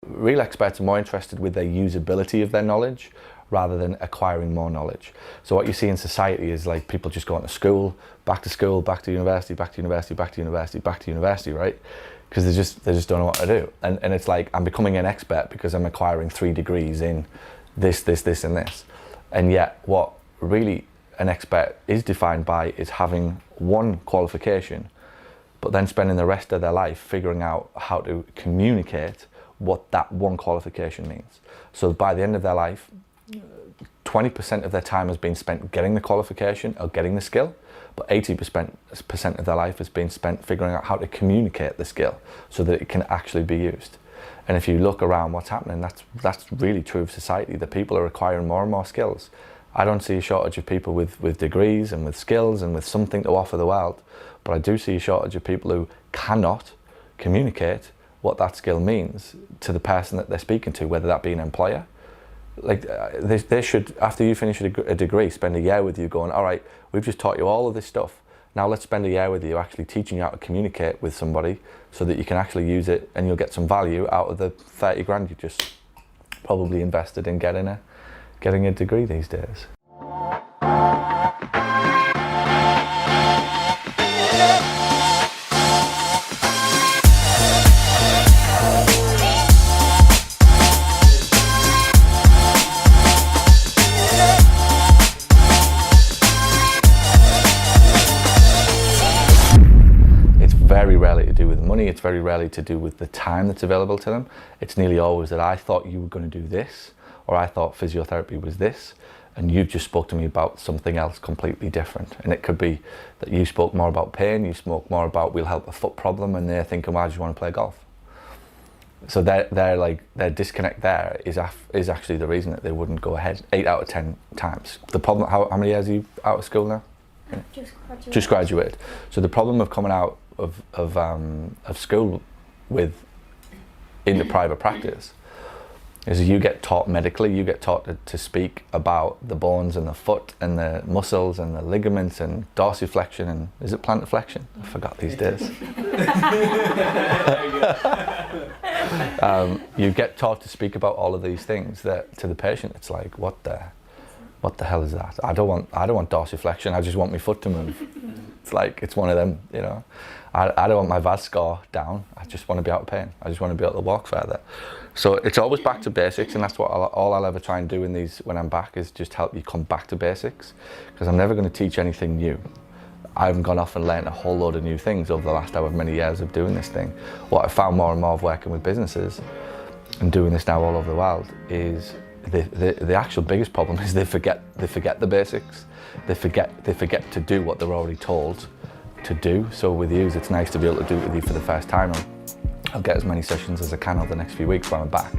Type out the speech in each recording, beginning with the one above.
Real experts are more interested with their usability of their knowledge rather than acquiring more knowledge. So what you see in society is like people just going to school, back to university, back to university, back to university, back to university, right? Because they just don't know what to do. And it's like, I'm becoming an expert because I'm acquiring 3 degrees in this, and this. And yet what really an expert is defined by is having one qualification, but then spending the rest of their life figuring out how to communicate what that one qualification means. So by the end of their life, 20% of their time has been spent getting the qualification or getting the skill, but 80% of their life has been spent figuring out how to communicate the skill so that it can actually be used. And if you look around what's happening, that's really true of society. The people are acquiring more and more skills. I don't see a shortage of people with degrees and with skills and with something to offer the world, but I do see a shortage of people who cannot communicate what that skill means to the person that they're speaking to, whether that be an employer. Like they should, after you finish a degree, spend a year with you going, all right, we've just taught you all of this stuff. Now let's spend a year with you actually teaching you how to communicate with somebody so that you can actually use it and you'll get some value out of the 30 grand you just probably invested in getting a degree these days. Very rarely to do with money, it's very rarely to do with the time that's available to them. It's nearly always that I thought you were going to do this, or I thought physiotherapy was this, and you've just spoke to me about something else completely different. And it could be that you spoke more about pain, you spoke more about we'll help a foot problem, and they're thinking, why do you want to play golf? So their disconnect there is actually the reason that they wouldn't go ahead 8 out of 10 times. The problem, how many years are you out of school now? Just graduated. So the problem of coming out of school into private practice is you get taught medically, you get taught to speak about the bones and the foot and the muscles and the ligaments and dorsiflexion and, is it plantar flexion? I forgot these days. You get taught to speak about all of these things that to the patient it's like, what the hell is that? I don't want dorsiflexion, I just want my foot to move. It's like, it's one of them, you know. I don't want my VAS score down, I just want to be out of pain. I just want to be able to walk further. So it's always back to basics, and that's what all I'll ever try and do in these, when I'm back, is just help you come back to basics. Because I'm never going to teach anything new. I haven't gone off and learned a whole load of new things over the last however many years of doing this thing. What I found more and more of working with businesses, and doing this now all over the world, is the actual biggest problem is they forget the basics. They forget to do what they're already told to do. So with you, it's nice to be able to do it with you for the first time. I'll get as many sessions as I can over the next few weeks when I'm back.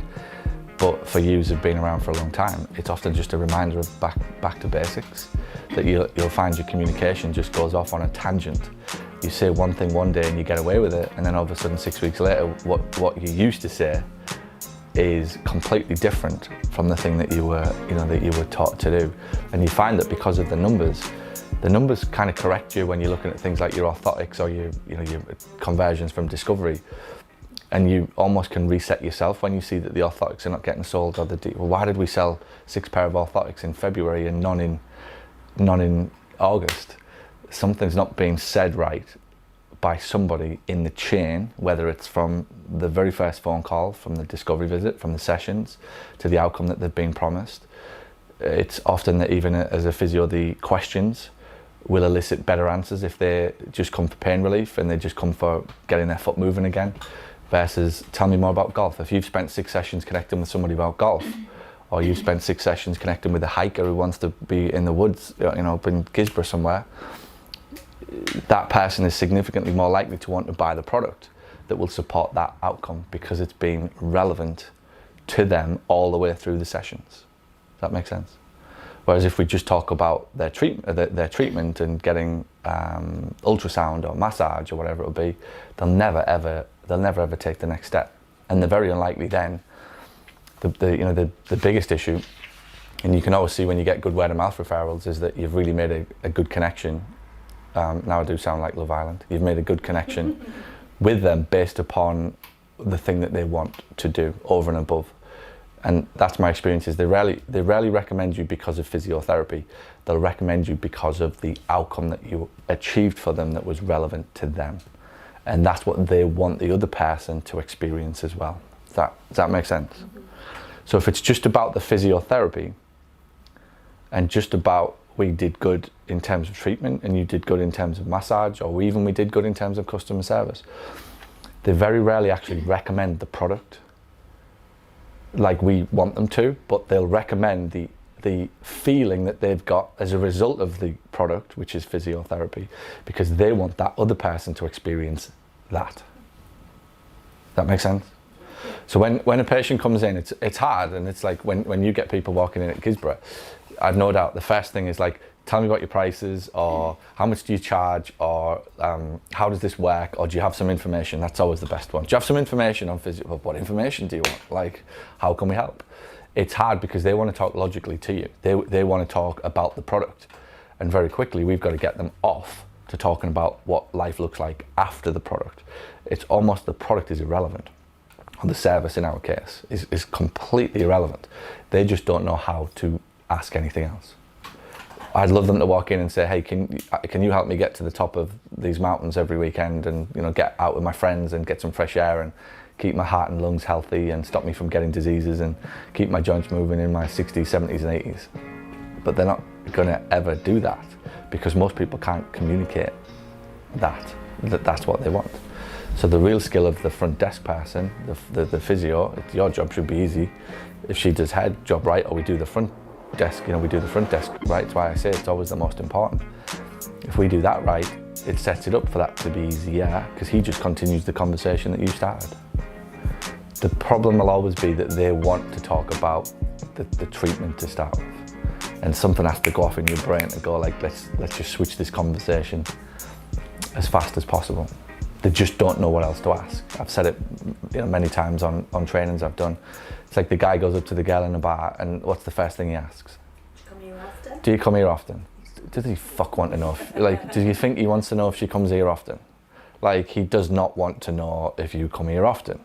But for you who've been around for a long time, it's often just a reminder of back to basics. That you'll find your communication just goes off on a tangent. You say one thing one day and you get away with it, and then all of a sudden 6 weeks later, what you used to say is completely different from the thing that you were taught to do. And you find that because of the numbers kind of correct you when you're looking at things like your orthotics or your conversions from discovery. And you almost can reset yourself when you see that the orthotics are not getting sold, or well, why did we sell 6 pair of orthotics in February and none in August? Something's not being said right by somebody in the chain, whether it's from the very first phone call, from the discovery visit, from the sessions, to the outcome that they've been promised. It's often that even as a physio, the questions will elicit better answers if they just come for pain relief and they just come for getting their foot moving again, versus tell me more about golf. If you've spent 6 sessions connecting with somebody about golf, or you've spent 6 sessions connecting with a hiker who wants to be in the woods, up in Gisborne somewhere, that person is significantly more likely to want to buy the product that will support that outcome, because it's been relevant to them all the way through the sessions. Does that make sense? Whereas if we just talk about their treatment and getting ultrasound or massage or whatever it'll be, they'll never ever take the next step, and they're very unlikely then. The biggest issue, and you can always see when you get good word of mouth referrals, is that you've really made a good connection. Now I do sound like Love Island. You've made a good connection with them based upon the thing that they want to do over and above. And that's my experience, is they rarely recommend you because of physiotherapy. They'll recommend you because of the outcome that you achieved for them that was relevant to them. And that's what they want the other person to experience as well. Does that make sense? Mm-hmm. So if it's just about the physiotherapy and just about we did good in terms of treatment and you did good in terms of massage, or even we did good in terms of customer service, they very rarely actually recommend the product like we want them to, but they'll recommend the feeling that they've got as a result of the product, which is physiotherapy, because they want that other person to experience that. That makes sense? So when a patient comes in, it's hard, and it's like when you get people walking in at Gisborough, I've no doubt the first thing is like, tell me what your price is, or how much do you charge, or how does this work, or do you have some information? That's always the best one. Do you have some information on physio? Well, what information do you want? Like, how can we help? It's hard because they want to talk logically to you. They want to talk about the product, and very quickly we've got to get them off to talking about what life looks like after the product. It's almost, the product is irrelevant, or the service in our case is completely irrelevant. They just don't know how to ask anything else. I'd love them to walk in and say, hey, can you help me get to the top of these mountains every weekend, and get out with my friends and get some fresh air and keep my heart and lungs healthy and stop me from getting diseases and keep my joints moving in my 60s, 70s and 80s. But they're not going to ever do that because most people can't communicate that's what they want. So the real skill of the front desk person, the physio, your job should be easy. If she does head job right, or we do the front desk, we do the front desk right. That's why I say it's always the most important. If we do that right, it sets it up for that to be easier, because he just continues the conversation that you started. The problem will always be that they want to talk about the treatment to start with, and something has to go off in your brain to go like, let's just switch this conversation as fast as possible. They just don't know what else to ask. I've said it many times on trainings I've done. It's like the guy goes up to the girl in the bar, and what's the first thing he asks? Come here often? Do you come here often? Does he want to know? Do you think he wants to know if she comes here often? Like, he does not want to know if you come here often.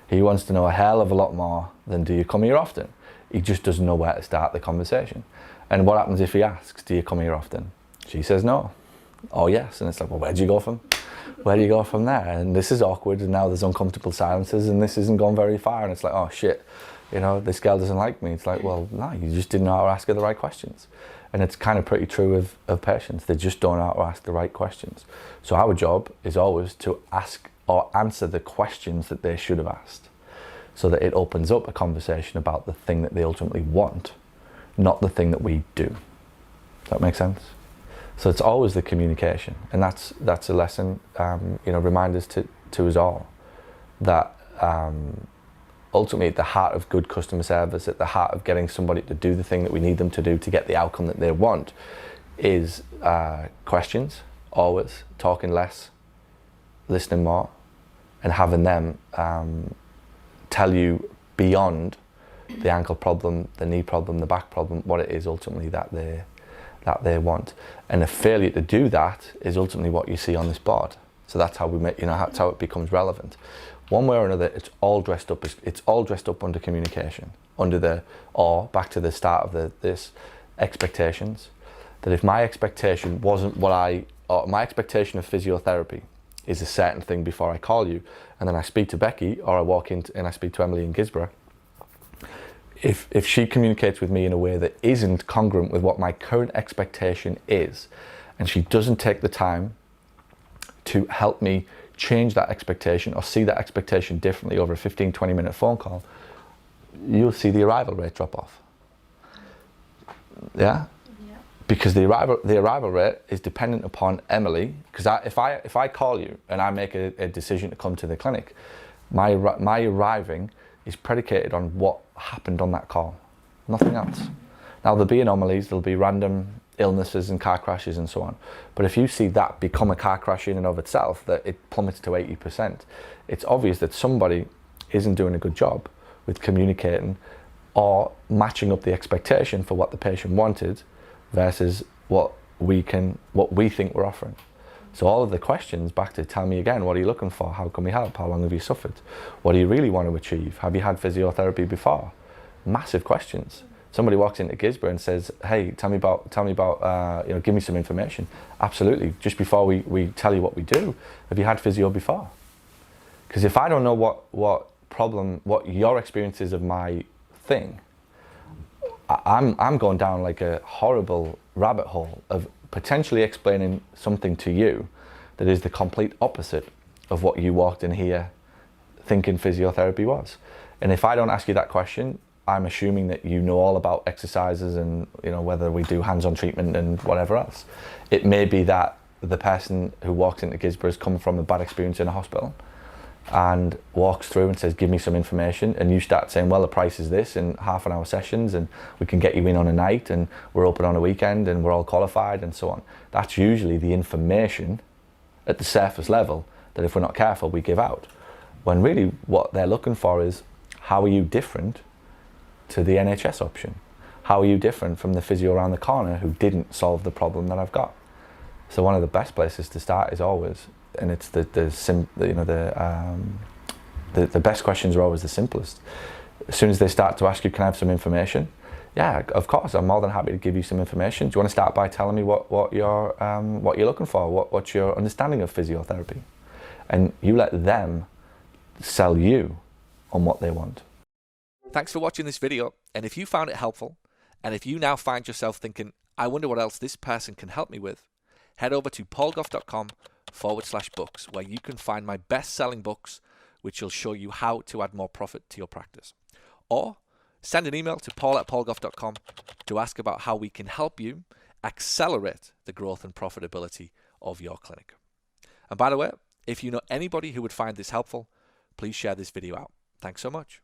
He wants to know a hell of a lot more than do you come here often. He just doesn't know where to start the conversation. And what happens if he asks, do you come here often? She says no. Oh yes. And it's like, well, where do you go from there? And this is awkward, and now there's uncomfortable silences, and this isn't gone very far, and it's like, oh shit, this girl doesn't like me. It's like, well, no, you just didn't know how to ask her the right questions. And it's kind of pretty true of patients. They just don't know how to ask the right questions. So our job is always to ask or answer the questions that they should have asked, so that it opens up a conversation about the thing that they ultimately want, not the thing that we do. Does that make sense? So it's always the communication, and that's a lesson, reminders to us all that ultimately at the heart of good customer service, at the heart of getting somebody to do the thing that we need them to do to get the outcome that they want, is questions, always, talking less, listening more, and having them tell you beyond the ankle problem, the knee problem, the back problem, what it is ultimately that they want. And a failure to do that is ultimately what you see on this board. So that's how we make, that's how it becomes relevant. One way or another, it's all dressed up under communication, or back to the start of this, expectations. That if my expectation wasn't my expectation of physiotherapy is a certain thing before I call you, and then I speak to Becky, or I walk in and I speak to Emily in Gisborough, if she communicates with me in a way that isn't congruent with what my current expectation is, and she doesn't take the time to help me change that expectation or see that expectation differently over a 15-20 minute phone call, you'll see the arrival rate drop off. Yeah? Because the arrival rate is dependent upon Emily, because if I call you and I make a decision to come to the clinic, my arriving is predicated on what happened on that call, nothing else. Now there'll be anomalies, there'll be random illnesses and car crashes and so on, but if you see that become a car crash in and of itself, that it plummets to 80%, it's obvious that somebody isn't doing a good job with communicating or matching up the expectation for what the patient wanted versus what we think we're offering. So all of the questions back to tell me again, what are you looking for? How can we help? How long have you suffered? What do you really want to achieve? Have you had physiotherapy before? Massive questions. Somebody walks into Gisborne and says, hey, tell me about, give me some information. Absolutely. Just before we tell you what we do, have you had physio before? Because if I don't know what your experience is of my thing, I'm going down like a horrible rabbit hole of potentially explaining something to you that is the complete opposite of what you walked in here thinking physiotherapy was. And if I don't ask you that question, I'm assuming that you know all about exercises and whether we do hands-on treatment and whatever else. It may be that the person who walks into Gisborne has come from a bad experience in a hospital and walks through and says, give me some information, and you start saying, well, the price is this, and half-an-hour sessions, and we can get you in on a night, and we're open on a weekend, and we're all qualified, and so on. That's usually the information at the surface level that, if we're not careful, we give out. When really what they're looking for is, how are you different to the NHS option? How are you different from the physio around the corner who didn't solve the problem that I've got? So one of the best places to start is always, and it's the best questions are always the simplest. As soon as they start to ask you, can I have some information? Yeah, of course, I'm more than happy to give you some information. Do you want to start by telling me what you're looking for? What's your understanding of physiotherapy? And you let them sell you on what they want. Thanks for watching this video, and if you found it helpful, and if you now find yourself thinking, I wonder what else this person can help me with, head over to paulgough.com/books, where you can find my best-selling books, which will show you how to add more profit to your practice. Or send an email to paul@paulgough.com to ask about how we can help you accelerate the growth and profitability of your clinic. And by the way, if you know anybody who would find this helpful, please share this video out. Thanks so much.